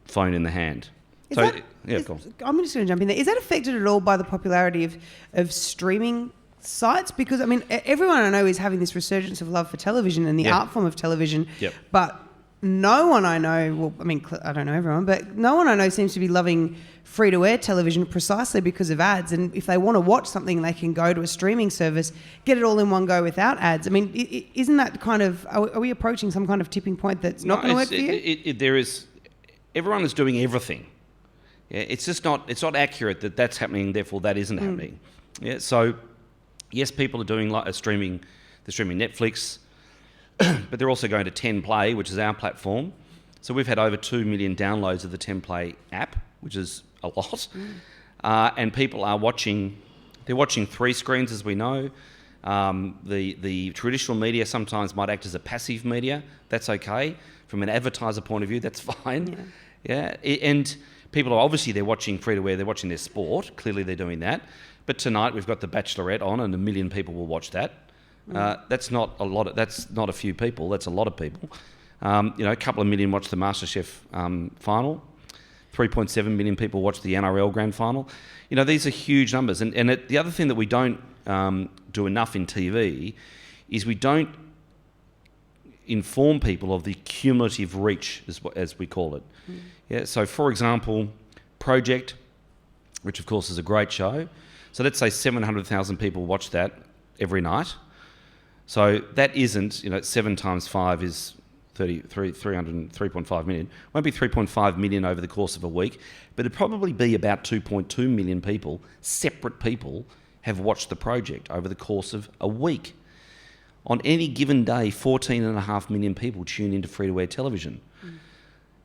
phone in the hand. Go on. I'm just going to jump in there. Is that affected at all by the popularity of streaming sites? Because, I mean, everyone I know is having this resurgence of love for television and the art form of television. Yep. But no one I know, well, I mean, I don't know everyone, but no one I know seems to be loving free-to-air television precisely because of ads. And if they want to watch something, they can go to a streaming service, get it all in one go without ads. I mean, isn't that kind of, are we approaching some kind of tipping point that's not going to work for you? Everyone is doing everything. Yeah, it's just not accurate that that's happening, therefore that isn't happening. Yeah, so yes, people are doing they're streaming Netflix, but they're also going to 10 Play, which is our platform. So we've had over 2 million downloads of the 10 Play app, which is a lot. And people are watching 3 screens, as we know. The traditional media sometimes might act as a passive media. That's okay. From an advertiser point of view, that's fine. Yeah. And people are they're watching free-to-air, they're watching their sport. Clearly they're doing that. But tonight we've got The Bachelorette on and 1 million people will watch that. That's not a few people, that's a lot of people. A couple of million watch the MasterChef final. 3.7 million people watch the NRL Grand Final. These are huge numbers. And the other thing that we don't do enough in TV is we don't inform people of the cumulative reach, as we call it. Yeah. So, for example, Project, which of course is a great show. So let's say 700,000 people watch that every night. So that isn't, 7 times 5 is 3.5 million. It won't be 3.5 million over the course of a week, but it'd probably be about 2.2 million people, separate people, have watched the project over the course of a week. On any given day, 14.5 million people tune into free-to-air television.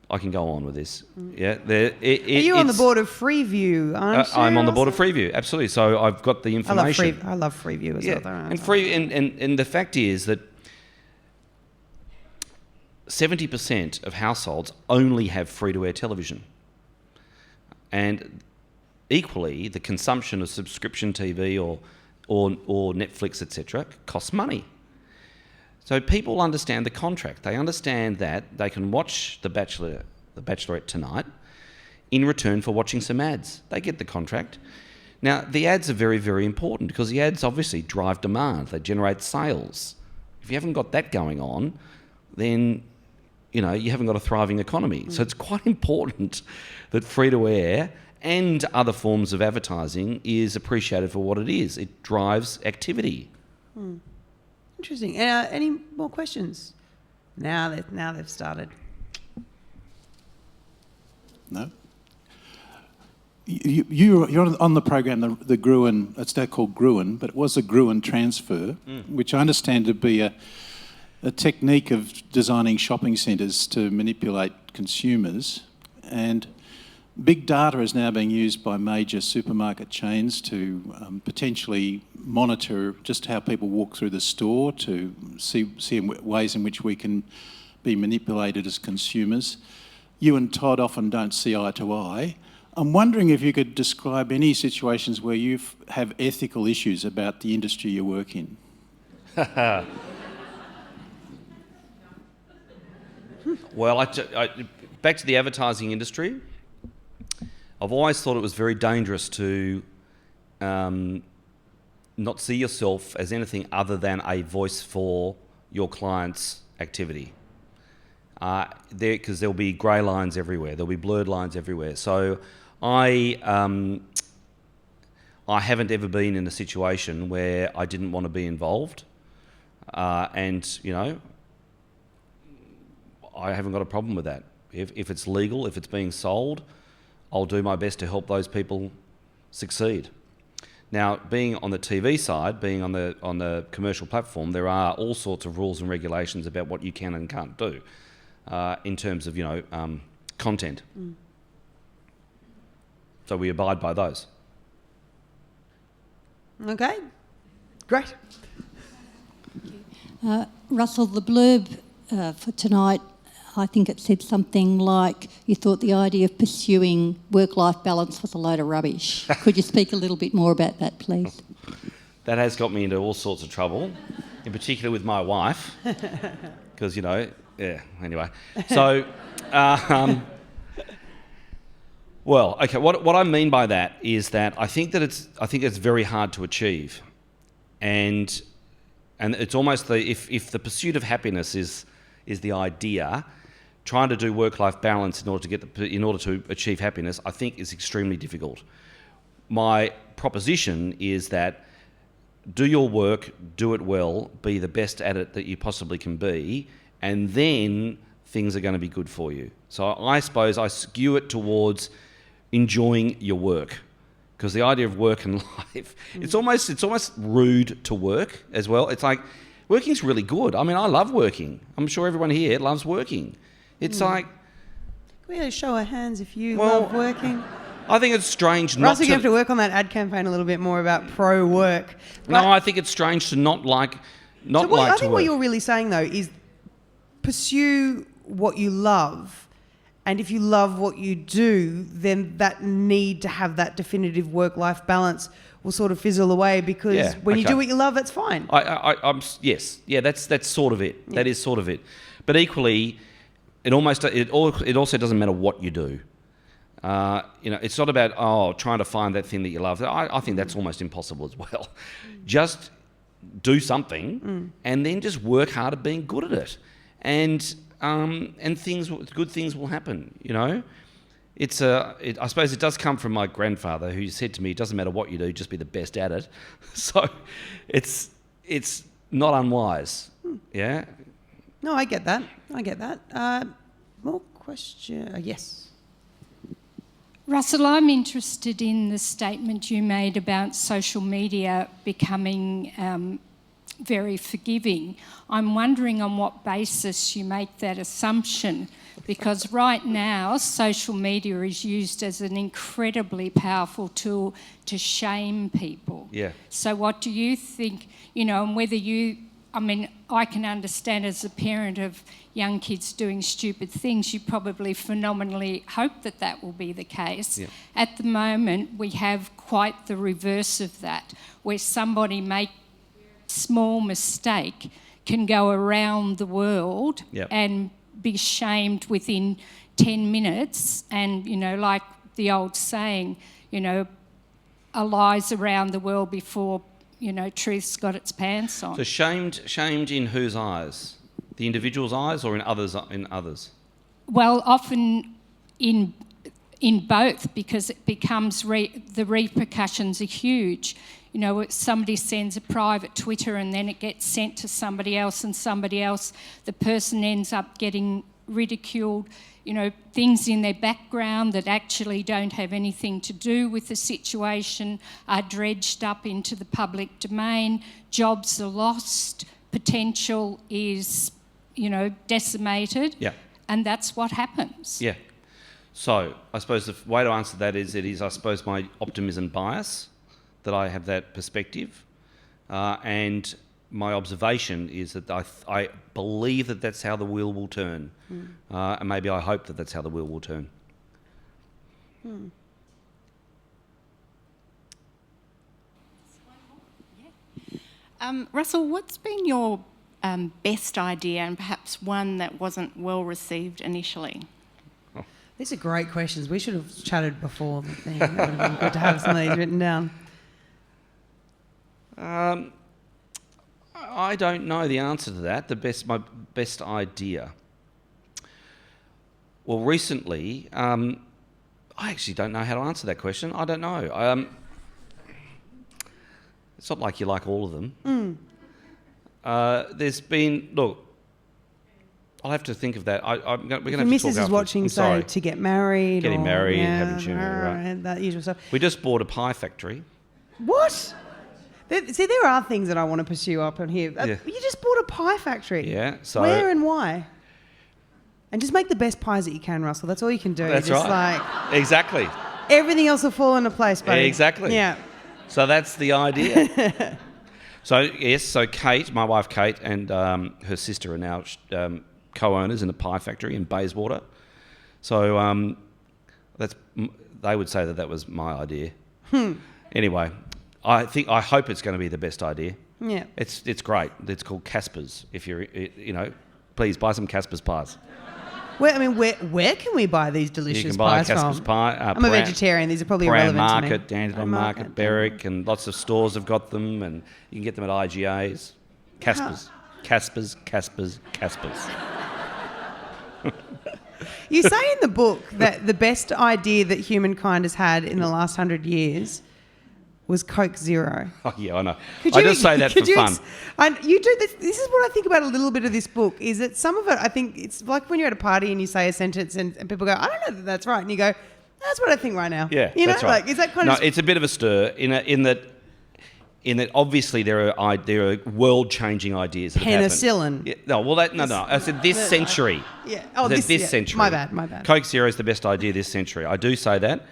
I can go on with this. Yeah, you're on the board of Freeview, aren't you? I'm on the board of Freeview, absolutely. So I've got the information. I love Freeview as well. And the fact is that 70% of households only have free-to-air television. And equally, the consumption of subscription TV or Netflix, etc., costs money. So people understand the contract. They understand that they can watch The Bachelorette tonight in return for watching some ads. They get the contract. Now, the ads are very, very important because the ads obviously drive demand. They generate sales. If you haven't got that going on, then, you haven't got a thriving economy. So it's quite important that free-to-air and other forms of advertising is appreciated for what it is. It drives activity. Interesting. Any more questions? Now they've started. No. You're on the program, the Gruen, it's now called Gruen, but it was a Gruen transfer, which I understand to be a technique of designing shopping centres to manipulate consumers. And big data is now being used by major supermarket chains to potentially monitor just how people walk through the store, to see ways in which we can be manipulated as consumers. You and Todd often don't see eye to eye. I'm wondering if you could describe any situations where you have ethical issues about the industry you work in. Well, back to the advertising industry. I've always thought it was very dangerous to not see yourself as anything other than a voice for your client's activity. Because there'll be grey lines everywhere, there'll be blurred lines everywhere. So I haven't ever been in a situation where I didn't want to be involved, and I haven't got a problem with that. If it's legal, if it's being sold, I'll do my best to help those people succeed. Now, being on the TV side, being on the commercial platform, there are all sorts of rules and regulations about what you can and can't do in terms of content. So we abide by those. Okay, great. Russell, the blurb for tonight, I think it said something like you thought the idea of pursuing work-life balance was a load of rubbish. Could you speak a little bit more about that, please? That has got me into all sorts of trouble, in particular with my wife, because, anyway. So, well, okay, what I mean by that is that I think it's very hard to achieve. And it's almost if the pursuit of happiness is the idea, trying to do work-life balance in order to achieve happiness, I think is extremely difficult. My proposition is that do your work, do it well, be the best at it that you possibly can be, and then things are going to be good for you. So I suppose I skew it towards enjoying your work, because the idea of work and life, it's almost rude to work as well. It's like, working's really good. I mean, I love working. I'm sure everyone here loves working. It's like... Can we have a show of hands if you love working? I think it's strange not Russell, you have to work on that ad campaign a little bit more about pro-work. No, I think it's strange to not like to work. I think what you're really saying, though, is pursue what you love. And if you love what you do, then that need to have that definitive work-life balance will sort of fizzle away, because when you do what you love, that's fine. Yes, that's sort of it. Yeah. That is sort of it. But equally, it also doesn't matter what you do. It's not about trying to find that thing that you love. I think that's almost impossible as well. Just do something and then just work hard at being good at it, and good things will happen. I suppose it does come from my grandfather, who said to me, "It doesn't matter what you do, just be the best at it." So, it's not unwise. Yeah. No, I get that. More question? Yes. Russell, I'm interested in the statement you made about social media becoming very forgiving. I'm wondering on what basis you make that assumption, because right now social media is used as an incredibly powerful tool to shame people. Yeah. So what do you think, and whether I can understand as a parent of young kids doing stupid things, you probably phenomenally hope that will be the case. Yeah. At the moment, we have quite the reverse of that, where somebody make a small mistake can go around the world and be shamed within 10 minutes. And, like the old saying, are lies around the world before, truth's got its pants on. So shamed in whose eyes? The individual's eyes or in others? Well, often in both, because it becomes the repercussions are huge. Somebody sends a private Twitter and then it gets sent to somebody else, and somebody else, the person ends up getting ridiculed. Things in their background that actually don't have anything to do with the situation are dredged up into the public domain. Jobs are lost. Potential is, decimated. Yeah. And that's what happens. Yeah. So I suppose the way to answer that is I suppose, my optimism bias, that I have that perspective, and my observation is that I believe that that's how the wheel will turn, and maybe I hope that that's how the wheel will turn. Russell, what's been your best idea, and perhaps one that wasn't well received initially? These are great questions. We should have chatted before the thing. It would have been good to have some of these written down. I don't know the answer to that. My best idea. Well, recently, I actually don't know how to answer that question. I don't know. It's not like you like all of them. There's been, look, I'll have to think of that. We're going to have to talk Mrs. is afterwards. watching, say, to get married. Getting married, having children, right. That usual stuff. We just bought a pie factory. What? There are things that I want to pursue up on here. Yeah. You just bought a pie factory. Yeah. So where and why? And just make the best pies that you can, Russell. That's all you can do. That's just right. Exactly. Everything else will fall into place, buddy. Exactly. Yeah. So that's the idea. So Kate, my wife Kate, and her sister are now co-owners in a pie factory in Bayswater. So they would say that was my idea. Anyway, I hope it's going to be the best idea. Yeah. It's great. It's called Casper's. If you're, please buy some Casper's pies. Where can we buy these delicious pies from? You can buy Casper's pie. I'm a vegetarian. These are probably Brand irrelevant Market, to me. Dandelion Market, Berwick, and lots of stores have got them, and you can get them at IGAs. Casper's. Casper's. You say in the book that the best idea that humankind has had in the last 100 years was Coke Zero. Oh, yeah, I know. I just say that for fun. You do this. This is what I think about a little bit of this book, is that some of it, I think it's like when you're at a party and you say a sentence and people go, I don't know that that's right. And you go, that's what I think right now. Yeah, you know, that's right. Like, is that kind of... No, it's a bit of a stir in that obviously there are world-changing ideas that have happened. Penicillin. Yeah, no. I said this century. Yeah. Oh, this century. My bad. Coke Zero is the best idea this century. I do say that,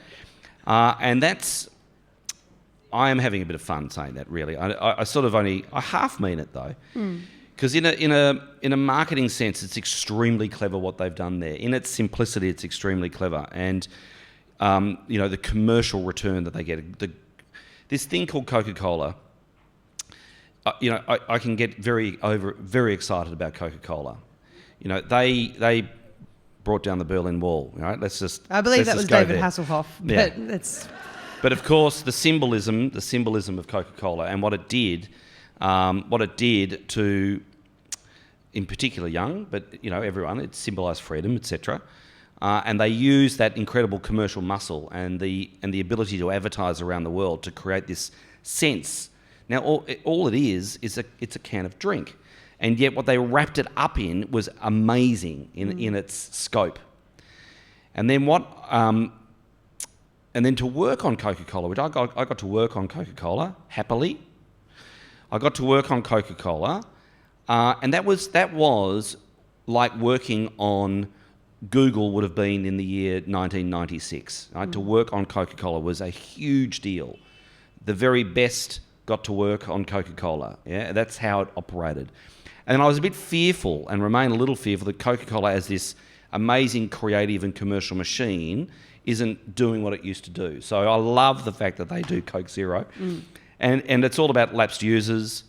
and that's. I am having a bit of fun saying that. Really, I sort of I half mean it though, because in a marketing sense, it's extremely clever what they've done there. In its simplicity, it's extremely clever, and the commercial return that they get. This thing called Coca-Cola. I can get very excited about Coca-Cola. They brought down the Berlin Wall. Right? I believe that was David Hasselhoff. Yeah. But it's... But of course, the symbolism of Coca-Cola and what it did to, in particular, young, but everyone, it symbolised freedom, etc. And they used that incredible commercial muscle and the ability to advertise around the world to create this sense. Now, all it is it's a can of drink, and yet what they wrapped it up in was amazing in its scope. And then And then to work on Coca-Cola, which I got to work on Coca-Cola happily. I got to work on Coca-Cola, and that was like working on Google would have been in the year 1996. Right? To work on Coca-Cola was a huge deal. The very best got to work on Coca-Cola. Yeah, that's how it operated. And I was a bit fearful, and remain a little fearful, that Coca-Cola, as this amazing creative and commercial machine, isn't doing what it used to do. So I love the fact that they do Coke Zero. And it's all about lapsed users.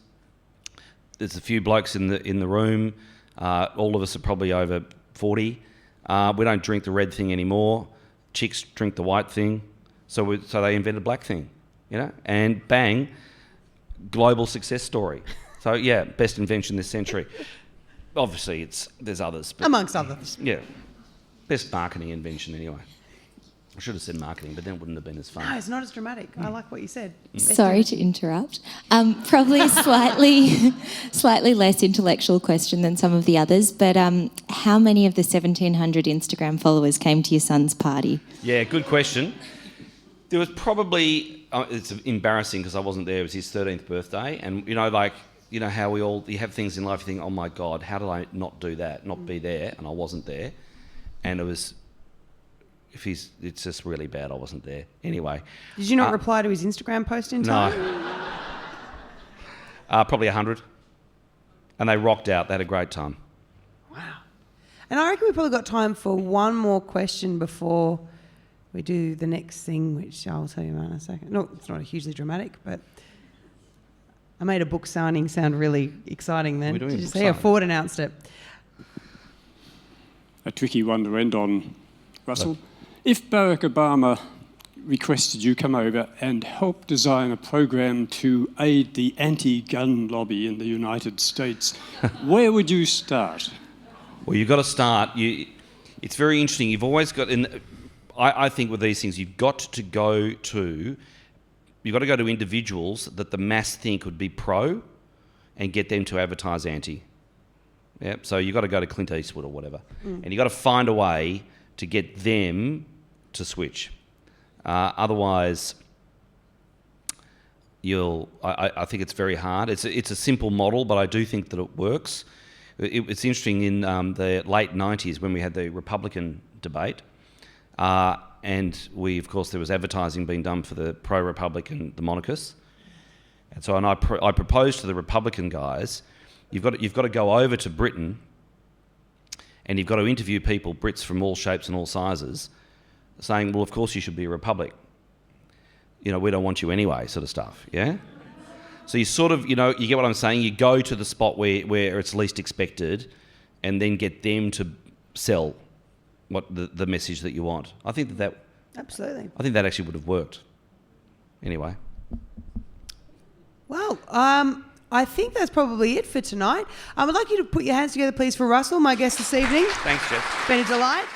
There's a few blokes in the room. All of us are probably over 40. We don't drink the red thing anymore. Chicks drink the white thing. So they invented black thing. you know, and bang, global success story. So yeah, best invention this century. Obviously, there's others. But Amongst others. yeah, best marketing invention anyway. I should have said marketing, but then it wouldn't have been as fun. No, it's not as dramatic. I like what you said. Sorry to interrupt. Probably a slightly less intellectual question than some of the others, but how many of the 1,700 Instagram followers came to your son's party? Yeah, good question. There was probably, it's embarrassing because I wasn't there, it was his 13th birthday, and you know, like, you know how you have things in life, you think, oh my God, how did I not do that, not be there, and I wasn't there, and it was... it's just really bad I wasn't there. Anyway. Did you not reply to his Instagram post in time? No. Probably 100. And they rocked out. They had a great time. Wow. And I reckon we've probably got time for one more question before we do the next thing, which I'll tell you about in a second. No, it's not hugely dramatic, but I made a book signing sound really exciting then. Did you see? Ford announced it. A tricky one to end on, Russell. If Barack Obama requested you come over and help design a program to aid the anti-gun lobby in the United States, where would you start? Well, you've got to start. It's very interesting. You've always got... I think with these things, you've got to go to individuals that the mass think would be pro and get them to advertise anti. Yeah, so you've got to go to Clint Eastwood or whatever. And you've got to find a way to get them to switch. Otherwise, I think it's very hard. It's a simple model, but I do think that it works. It's interesting in the late 90s when we had the Republican debate, and of course there was advertising being done for the pro-Republican, the monarchists. And so I proposed to the Republican guys, you've got to go over to Britain and you've got to interview people, Brits from all shapes and all sizes, saying, well, of course you should be a republic. You know, we don't want you anyway, sort of stuff, yeah? So you sort of, you know, you get what I'm saying? You go to the spot where it's least expected and then get them to sell what the message that you want. I think that Absolutely. I think that actually would have worked. Anyway. Well, I think that's probably it for tonight. I would like you to put your hands together, please, for Russell, my guest this evening. Thanks, Jess. It's been a delight.